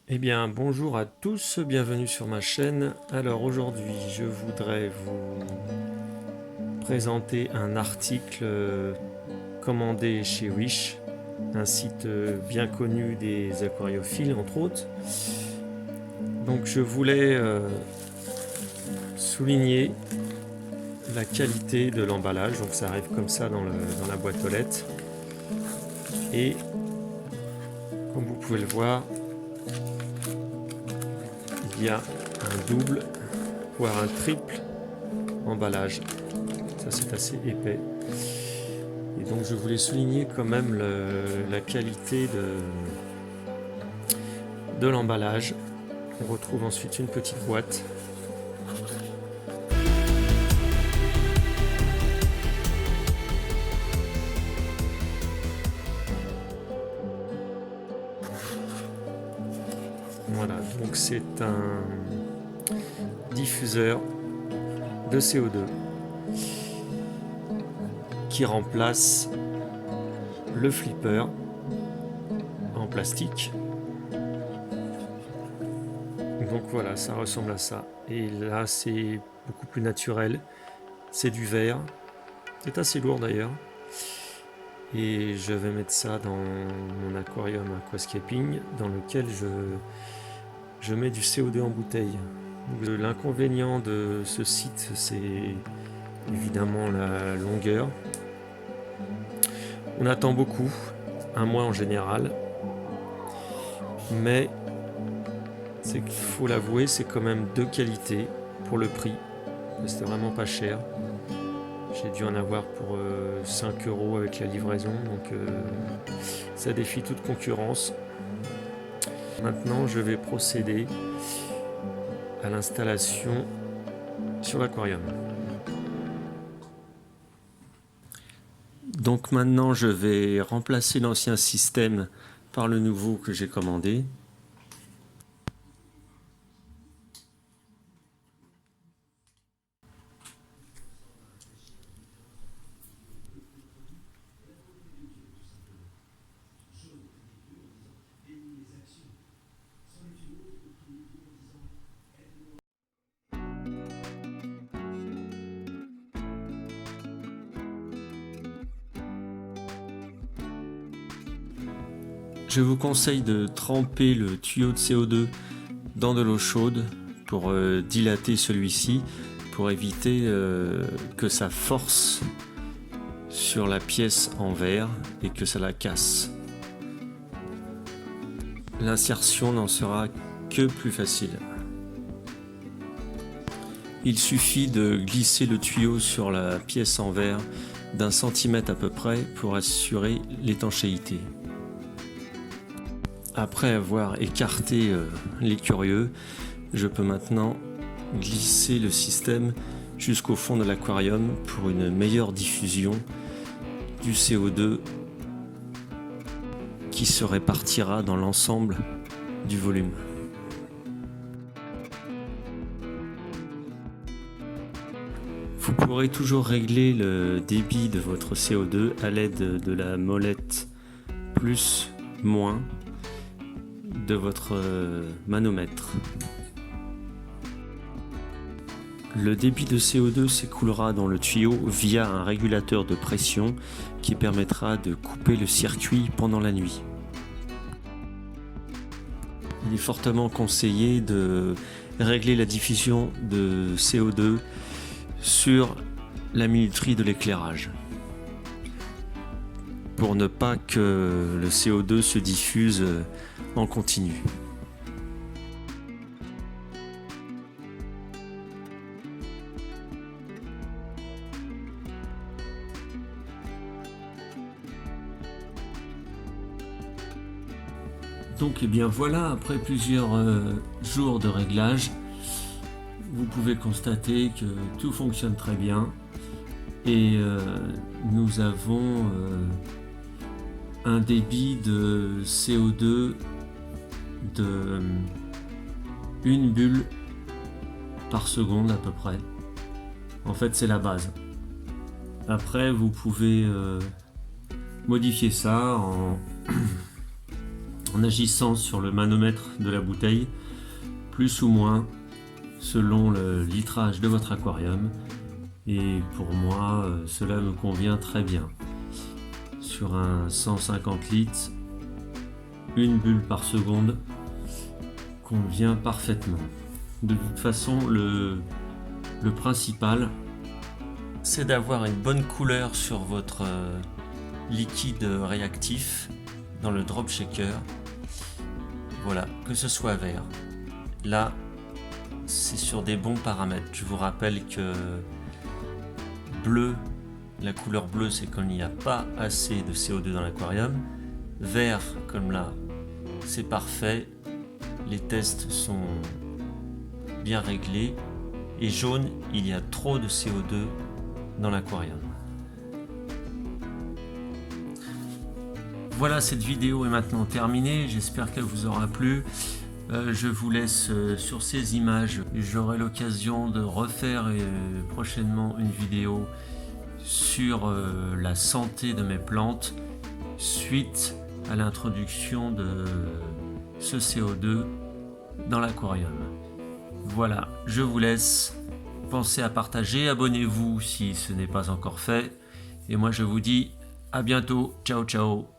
Eh bien, bonjour à tous, bienvenue sur ma chaîne. Alors aujourd'hui, je voudrais vous présenter un article commandé chez Wish, un site bien connu des aquariophiles entre autres. Donc je voulais souligner la qualité de l'emballage. Donc ça arrive comme ça dans la boîte aux lettres. Et comme vous pouvez le voir, il y a un double, voire un triple emballage. Ça c'est assez épais. Et donc je voulais souligner quand même la qualité de l'emballage. On retrouve ensuite une petite boîte. Voilà, donc c'est un diffuseur de CO2 qui remplace le flipper en plastique. Donc voilà, ça ressemble à ça. Et là, c'est beaucoup plus naturel. C'est du verre. C'est assez lourd d'ailleurs. Et je vais mettre ça dans mon aquarium aquascaping dans lequel je mets du CO2 en bouteille. L'inconvénient de ce site, c'est évidemment la longueur. On attend beaucoup, un mois en général, mais c'est qu'il faut l'avouer, c'est quand même de qualité pour le prix. C'était vraiment pas cher. J'ai dû en avoir pour 5 € avec la livraison, donc ça défie toute concurrence. Maintenant, je vais procéder à l'installation sur l'aquarium. Donc maintenant, je vais remplacer l'ancien système par le nouveau que j'ai commandé. Je vous conseille de tremper le tuyau de CO2 dans de l'eau chaude pour dilater celui-ci, pour éviter que ça force sur la pièce en verre et que ça la casse. L'insertion n'en sera que plus facile. Il suffit de glisser le tuyau sur la pièce en verre d'1 centimètre à peu près pour assurer l'étanchéité. Après avoir écarté les curieux, je peux maintenant glisser le système jusqu'au fond de l'aquarium pour une meilleure diffusion du CO2 qui se répartira dans l'ensemble du volume. Vous pourrez toujours régler le débit de votre CO2 à l'aide de la molette plus/- de votre manomètre. Le débit de CO2 s'écoulera dans le tuyau via un régulateur de pression qui permettra de couper le circuit pendant la nuit. Il est fortement conseillé de régler la diffusion de CO2 sur la minuterie de l'éclairage pour ne pas que le CO2 se diffuse en continu. Donc et bien voilà, après plusieurs jours de réglage, vous pouvez constater que tout fonctionne très bien et nous avons un débit de CO2 de 1 bulle par seconde à peu près. En fait, c'est la base. Après, vous pouvez modifier ça en agissant sur le manomètre de la bouteille, plus ou moins selon le litrage de votre aquarium. Et pour moi, cela me convient très bien. Sur un 150 litres, une bulle par seconde convient parfaitement. De toute façon, le principal, c'est d'avoir une bonne couleur sur votre liquide réactif dans le drop shaker. Voilà, que ce soit vert. Là, c'est sur des bons paramètres. Je vous rappelle que bleu, la couleur bleue, c'est quand il n'y a pas assez de CO2 dans l'aquarium. Vert, comme là, c'est parfait. Les tests sont bien réglés. Et jaune, il y a trop de CO2 dans l'aquarium. Voilà, cette vidéo est maintenant terminée. J'espère qu'elle vous aura plu. Je vous laisse sur ces images. J'aurai l'occasion de refaire prochainement une vidéo sur la santé de mes plantes suite à l'introduction de ce CO2 dans l'aquarium. Voilà, je vous laisse. Pensez à partager, abonnez-vous si ce n'est pas encore fait. Et moi je vous dis à bientôt. Ciao ciao.